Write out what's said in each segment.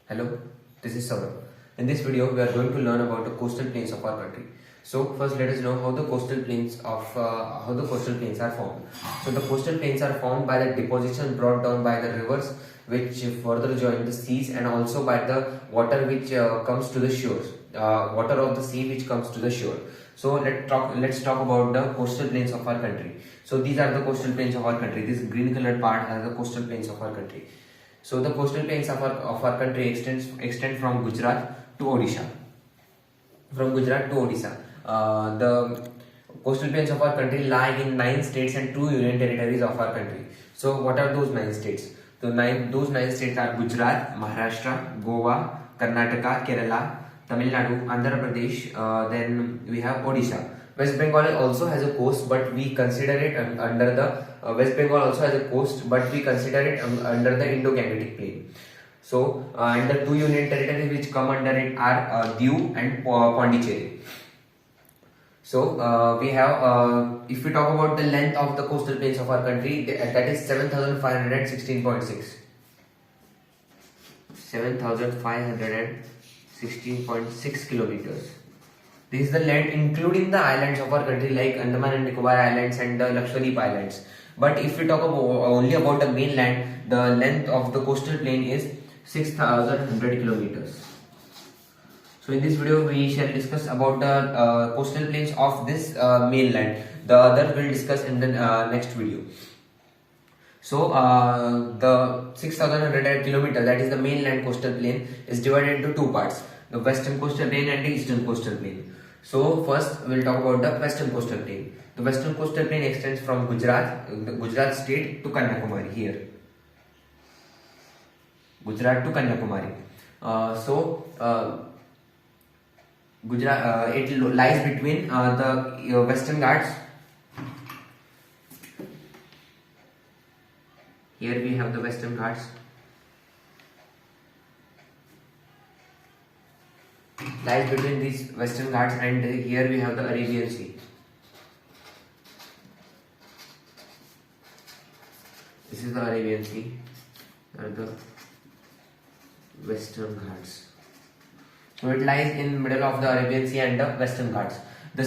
Hello, this is Saurabh. In this video, we are going to learn about the coastal plains of our country. So first, let us know how the coastal plains are formed. So the coastal plains are formed by the deposition brought down by the rivers, which further join the seas, and also by the water which comes to the shores. Water of the sea which comes to the shore. So let's talk about the coastal plains of our country. So these are the coastal plains of our country. This green colored part are the coastal plains of our country. So the coastal plains of our country extend from Gujarat to Odisha. From Gujarat to Odisha. The coastal plains of our country lie in 9 states and 2 union territories of our country. So what are those 9 states? Those nine states are Gujarat, Maharashtra, Goa, Karnataka, Kerala, Tamil Nadu, Andhra Pradesh. Then we have Odisha. West Bengal also has a coast, but we consider it under the West Bengal also has a coast, but we consider it under the Indo-Gangetic Plain. So, and the 2 union territories which come under it are Diu and Pondicherry. So, we have, if we talk about the length of the coastal plains of our country, that is 7,516.6. 7,516.6 kilometers. This is the length including the islands of our country like Andaman and Nicobar Islands and the Lakshadweep Islands. But if we talk only about the mainland, the length of the coastal plain is 6,100 kilometers. So in this video we shall discuss about the coastal plains of this mainland. The other we'll discuss in the next video. So the 6,100 kilometers, that is the mainland coastal plain, is divided into two parts: the western coastal plain and the eastern coastal plain. So first we'll talk about the western coastal plain. The western coastal plain extends from Gujarat, the Gujarat state, to Kanyakumari here. Gujarat to Kanyakumari. Gujarat, it lies between the Western Ghats. Here we have the Western Ghats. Lies between these Western Ghats, and here we have the Arabian Sea. This is the Arabian Sea and the Western Ghats. So it lies in middle of the Arabian Sea and the Western Ghats. The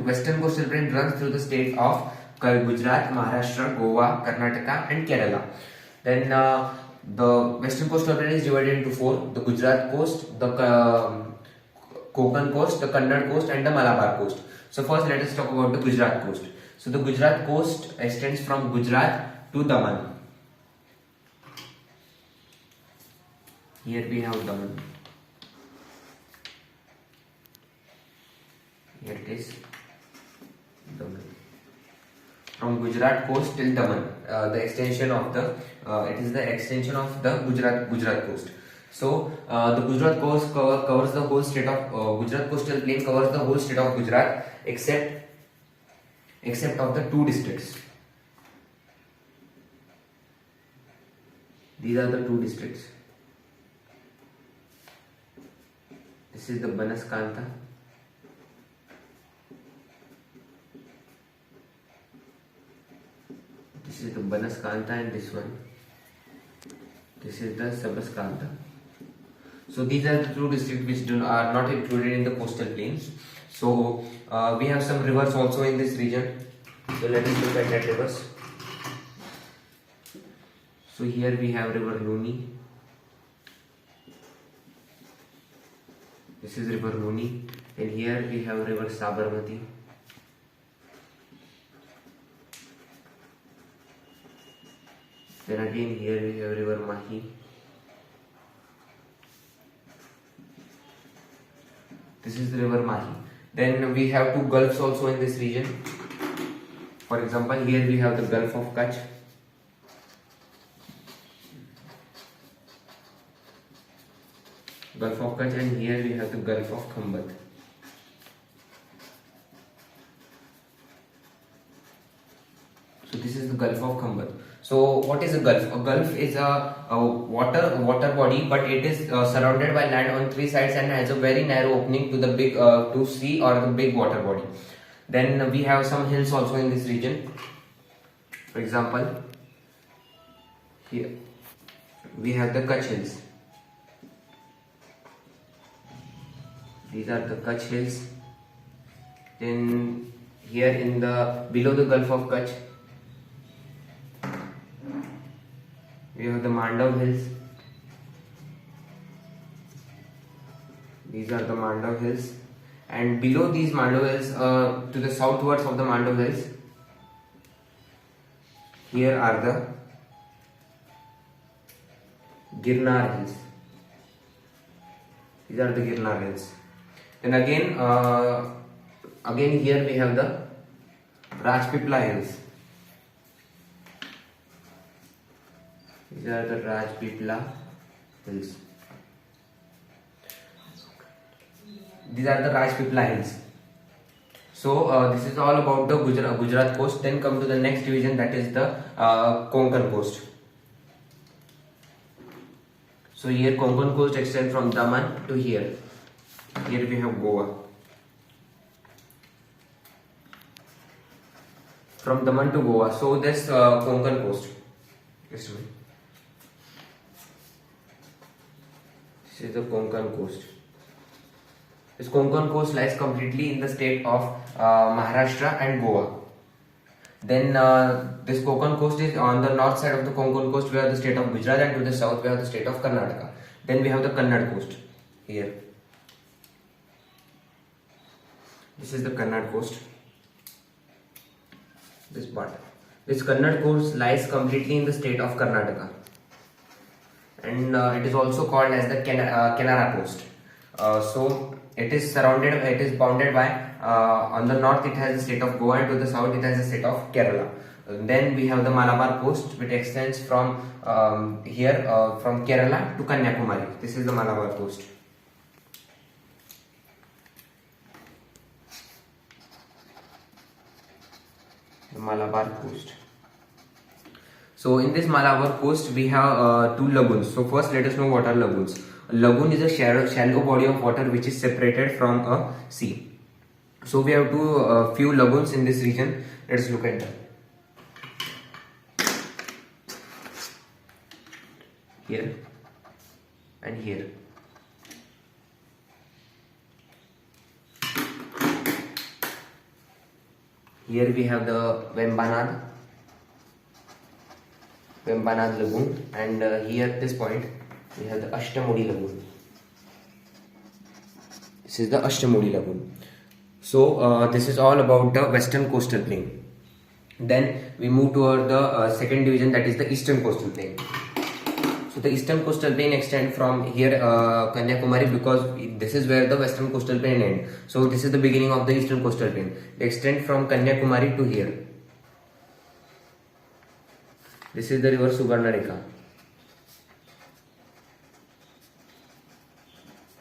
western coastal plain runs through the states of Gujarat, Maharashtra, Goa, Karnataka, and Kerala. Then the western coastal plain is divided into four: the Gujarat coast, the Konkan coast, the Kannada coast, and the Malabar coast. So first let us talk about the Gujarat coast. So the Gujarat coast extends from Gujarat to Daman. Here we have Daman. Here it is, Daman. From Gujarat coast till Daman, the extension of the Gujarat coast. So the Gujarat coast covers the whole state of Gujarat coastal plain covers the whole state of Gujarat except of the two districts. These are the two districts. This is the Banaskantha. This is the Banaskantha, and this one. This is the Sabaskantha. So these are the two districts which are not included in the coastal plains. So we have some rivers also in this region. So let us look at that rivers. So here we have river Luni. This is river Luni, and here we have river Sabarmati. Then again here we have river Mahi. This is the river Mahi. Then we have two gulfs also in this region. For example, here we have the Gulf of Kutch. Gulf of Kutch, and here we have the Gulf of Khambat. So this is the Gulf of Khambat. So what is a gulf? A gulf is a water body, but it is surrounded by land on three sides and has a very narrow opening to the big to sea or the big water body. Then we have some hills also in this region. For example, here we have the Kutch Hills. These are the Kutch Hills. Then here in the below the Gulf of Kutch, we have the Mandav Hills. These are the Mandav Hills, and below these Mandav Hills, to the southwards of the Mandav Hills, here are the Girnar Hills. These are the Girnar Hills. Then again here we have the Rajpipla Hills. These are the Rajpipla Hills. These are the Rajpipla Hills. So this is all about the Gujarat coast. Then come to the next division, that is the Konkan coast. So here Konkan coast extends from Daman to here. Here we have Goa. From Daman to Goa. So this Konkan coast. This is the Konkan coast. This Konkan coast lies completely in the state of Maharashtra and Goa. Then this Konkan coast is on the north side of the Konkan coast. We have the state of Gujarat, and to the south we have the state of Karnataka. Then we have the Kannada coast here. This is the Kannada coast. This part. This Kannada coast lies completely in the state of Karnataka, and it is also called as the Canara coast. So it is surrounded. It is bounded by on the north it has the state of Goa, and to the south it has the state of Kerala. Then we have the Malabar coast, which extends from here from Kerala to Kanyakumari. This is the Malabar coast. The Malabar coast. So in this Malabar coast we have two lagoons. So first let us know what are lagoons. A lagoon is a shallow body of water which is separated from a sea. So we have few lagoons in this region. Let us look at them. Here and here. Here we have the Vembanad lagoon, and here at this point we have the Ashtamudi lagoon. This is the Ashtamudi lagoon. So this is all about the western coastal plain. Then we move toward the second division, that is the eastern coastal plain. So the eastern coastal plain extends from here Kanyakumari, because this is where the western coastal plain ends. So this is the beginning of the eastern coastal plain. They extend from Kanyakumari to here. This is the river Subarnarekha.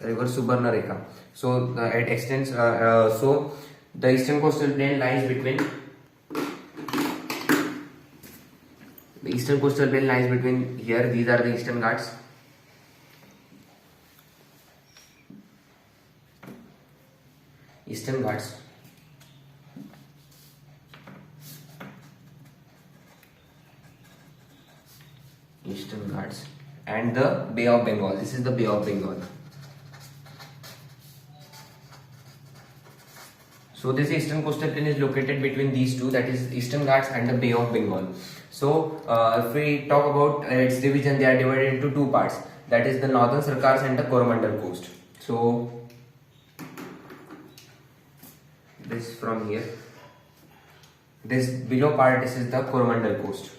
River Subarnarekha. So it extends. So the eastern coastal plain lies between. The eastern coastal plain lies between here. These are the Eastern Ghats. Eastern Ghats. Eastern Ghats and the Bay of Bengal. This is the Bay of Bengal. So this eastern coastal plain is located between these two, that is Eastern Ghats and the Bay of Bengal. So if we talk about its division, they are divided into two parts, that is the northern Sarkars and the Coromandel coast. So this from here, this below part, this is the Coromandel coast.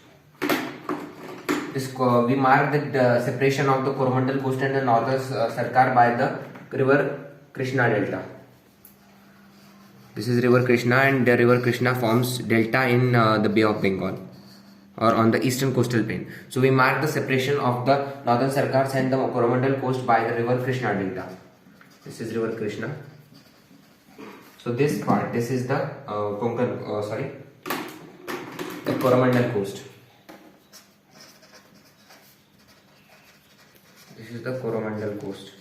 This we mark the separation of the Coromandel coast and the northern Sarkar by the river Krishna delta. This is river Krishna, and the river Krishna forms delta in the Bay of Bengal, or on the eastern coastal plain. So we mark the separation of the northern Sarkars and the Coromandel coast by the river Krishna delta. This is river Krishna. So this part, this is the the Coromandel coast. This is the Coromandel coast.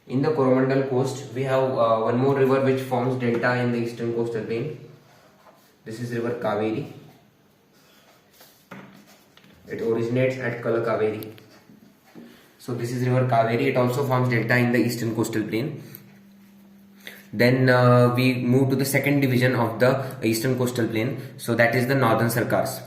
In the Coromandel coast, we have one more river which forms delta in the eastern coastal plain. This is river Kaveri. It originates at Kaveri. So this is river Kaveri. It also forms delta in the eastern coastal plain. Then we move to the second division of the eastern coastal plain. So that is the northern Sarkars.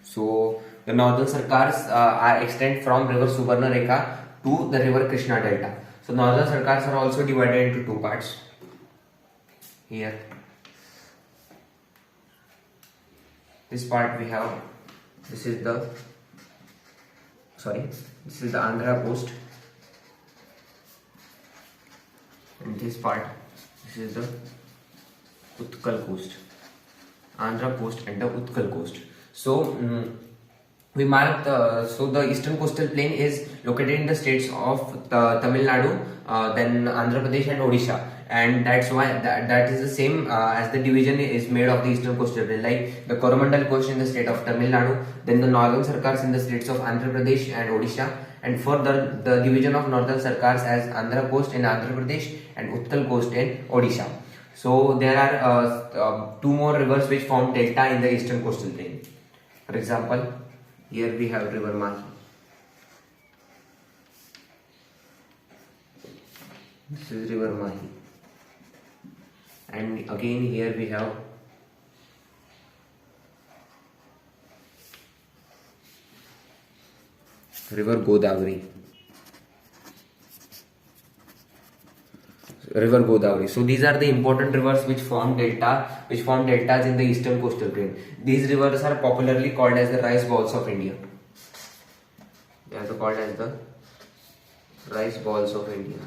So the northern Sarkars are extend from river Subarnarekha to the river Krishna delta. So northern Sarkars are also divided into two parts. Here, this part we have. This is the Andhra coast, and this part, this is the Utkal coast, Andhra coast and the Utkal coast. So we mark the eastern coastal plain is located in the states of Tamil Nadu, then Andhra Pradesh and Odisha, and that's why that is the same as the division is made of the eastern coastal plain, like the Coromandel coast in the state of Tamil Nadu, then the northern Sarkars in the states of Andhra Pradesh and Odisha, and further the division of northern Sarkars as Andhra coast in Andhra Pradesh and Utkal coast in Odisha. So there are two more rivers which form delta in the eastern coastal plain. For example, here we have river Mahi. This is river Mahi. And again here we have river Godavari. River Godavari. So these are the important rivers which form deltas in the eastern coastal plain. These rivers are popularly called as the rice balls of India. They are called as the rice balls of India.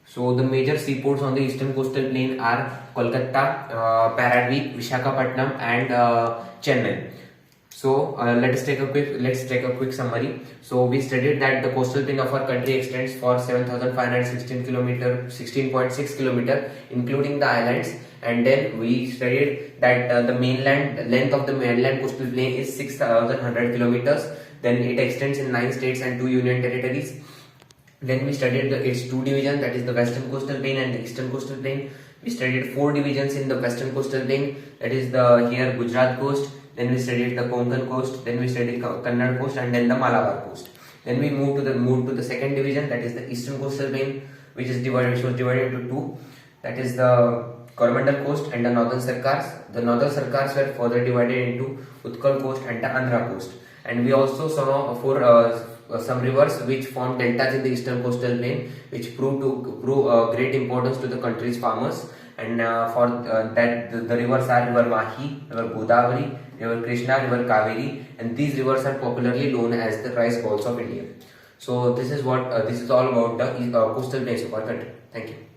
So the major seaports on the eastern coastal plain are Kolkata, Paradweep, Visakhapatnam, and Chennai. So let's take a quick summary. So we studied that the coastal plain of our country extends for 7,516 16.6 kilometer, including the islands. And then we studied that the mainland length of the mainland coastal plain is 6,100 kilometers. Then it extends in 9 states and 2 union territories. Then we studied its two divisions, that is the western coastal plain and the eastern coastal plain. We studied 4 divisions in the western coastal plain, that is the here Gujarat coast. Then we studied the Konkan coast, then we studied Kannada coast, and then the Malabar coast. Then we moved to the second division, that is the eastern coastal plain, which was divided into 2. That is the Coromandel coast and the northern Sarkars. The northern Sarkars were further divided into Utkal coast and the Andhra coast. And we also saw some rivers which form deltas in the eastern coastal plain, which prove great importance to the country's farmers. And that the rivers are river Mahi, river Godavari, river Krishna, river Kaveri, and these rivers are popularly known as the rice balls of India. So this is all about the coastal plains of our country. Thank you.